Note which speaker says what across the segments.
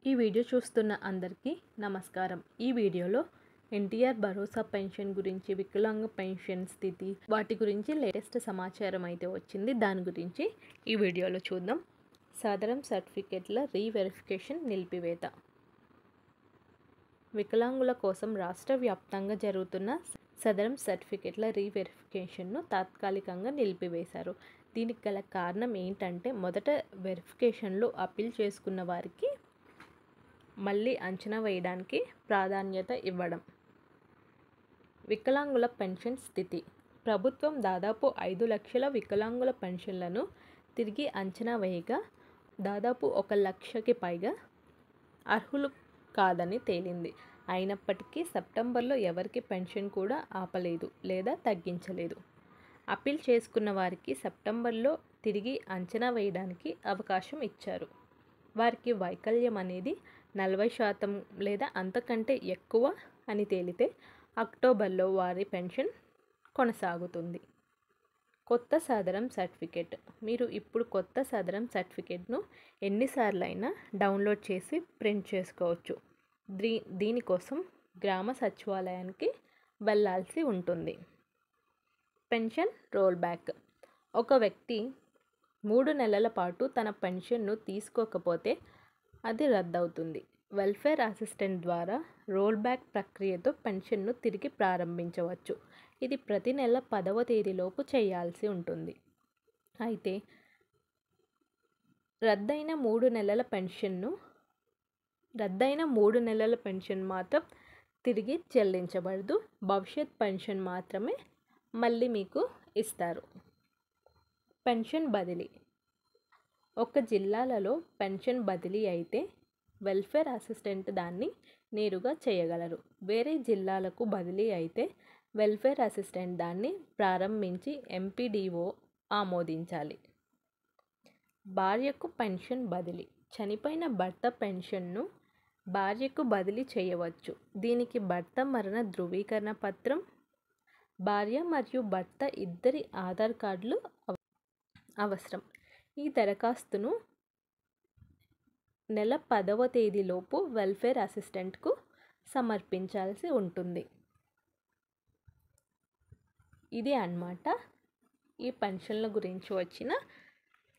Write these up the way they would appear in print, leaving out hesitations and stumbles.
Speaker 1: ఈ వీడియో చూస్తున్న అందరికీ నమస్కారం. ఈ వీడియోలో ఎన్టీఆర్ భరోసా పెన్షన్ గురించి, వికలాంగ పెన్షన్ స్థితి, వాటి గురించి లేటెస్ట్ సమాచారం అయితే వచ్చింది. దాని గురించి ఈ వీడియోలో చూద్దాం. సాధారణ సర్టిఫికెట్ల రీవెరిఫికేషన్ నిలిపివేత. వికలాంగుల కోసం రాష్ట్ర వ్యాప్తంగా జరుగుతున్న సదరం సర్టిఫికెట్ల రీవెరిఫికేషన్ను తాత్కాలికంగా నిలిపివేశారు. దీనికి గల కారణం ఏంటంటే, మొదట వెరిఫికేషన్లో అప్పీల్ చేసుకున్న వారికి మళ్ళీ అంచనా వేయడానికి ప్రాధాన్యత ఇవ్వడం. వికలాంగుల పెన్షన్ స్థితి. ప్రభుత్వం దాదాపు 5 లక్షల వికలాంగుల పెన్షన్లను తిరిగి అంచనా వేయగా దాదాపు 1 లక్షకి పైగా అర్హులు కాదని తేలింది. అయినప్పటికీ సెప్టెంబర్లో ఎవరికి పెన్షన్ కూడా ఆపలేదు లేదా తగ్గించలేదు. అప్పీల్ చేసుకున్న వారికి సెప్టెంబర్లో తిరిగి అంచనా వేయడానికి అవకాశం ఇచ్చారు. వారికి వైకల్యం అనేది 40% లేదా అంతకంటే ఎక్కువ అని తేలితే అక్టోబర్లో వారి పెన్షన్ కొనసాగుతుంది. కొత్త సాధారణ సర్టిఫికేట్. మీరు ఇప్పుడు కొత్త సాధారణ సర్టిఫికేట్ను ఎన్నిసార్లైనా డౌన్లోడ్ చేసి ప్రింట్ చేసుకోవచ్చు. దీనికోసం గ్రామ సచివాలయానికి వెళ్ళాల్సి ఉంటుంది. Pension roll back. ఒక వ్యక్తి 3 నెలల పాటు తన పెన్షన్ను తీసుకోకపోతే అది రద్దవుతుంది. వెల్ఫేర్ అసిస్టెంట్ ద్వారా రోల్ బ్యాక్ ప్రక్రియతో పెన్షన్ను తిరిగి ప్రారంభించవచ్చు. ఇది ప్రతి నెల 10వ తేదీలోపు చేయాల్సి ఉంటుంది. అయితే రద్దయిన 3 నెలల పెన్షన్ మాత్రం తిరిగి చెల్లించబడదు. భవిష్యత్ పెన్షన్ మాత్రమే మళ్ళీ మీకు ఇస్తారు. పెన్షన్ బదిలీ. ఒక జిల్లాలలో పెన్షన్ బదిలీ అయితే వెల్ఫేర్ అసిస్టెంట్ దాన్ని నేరుగా చేయగలరు. వేరే జిల్లాలకు బదిలీ అయితే వెల్ఫేర్ అసిస్టెంట్ దాన్ని ప్రారంభించి ఎంపీడీఓ ఆమోదించాలి. భార్యకు పెన్షన్ బదిలీ. చనిపోయిన భర్త పెన్షన్ను భార్యకు బదిలీ చేయవచ్చు. దీనికి భర్త మరణ ధృవీకరణ పత్రం, భార్య మరియు భర్త ఇద్దరి ఆధార్ కార్డులు అవసరం. ఈ దరఖాస్తును నెల 10వ తేదీలోపు వెల్ఫేర్ అసిస్టెంట్కు సమర్పించాల్సి ఉంటుంది. ఇది అన్నమాట ఈ పెన్షన్ల గురించి వచ్చిన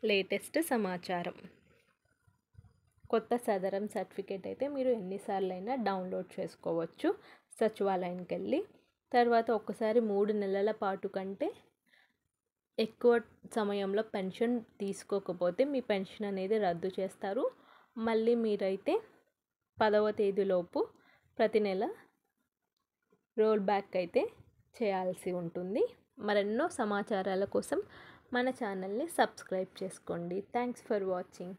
Speaker 1: లేటెస్ట్ సమాచారం. కొత్త సాధారణ సర్టిఫికేట్ అయితే మీరు ఎన్నిసార్లైనా డౌన్లోడ్ చేసుకోవచ్చు సచివాలయానికి వెళ్ళి. తర్వాత ఒకసారి 3 నెలల పాటు కంటే ఎక్కువ సమయంలో పెన్షన్ తీసుకోకపోతే మీ పెన్షన్ అనేది రద్దు చేస్తారు. మళ్ళీ మీరైతే 10వ తేదీలోపు ప్రతి నెల రోల్ బ్యాక్ అయితే చేయాల్సి ఉంటుంది. మరెన్నో సమాచారాల కోసం మన ఛానల్ని సబ్స్క్రైబ్ చేసుకోండి. Thanks for watching.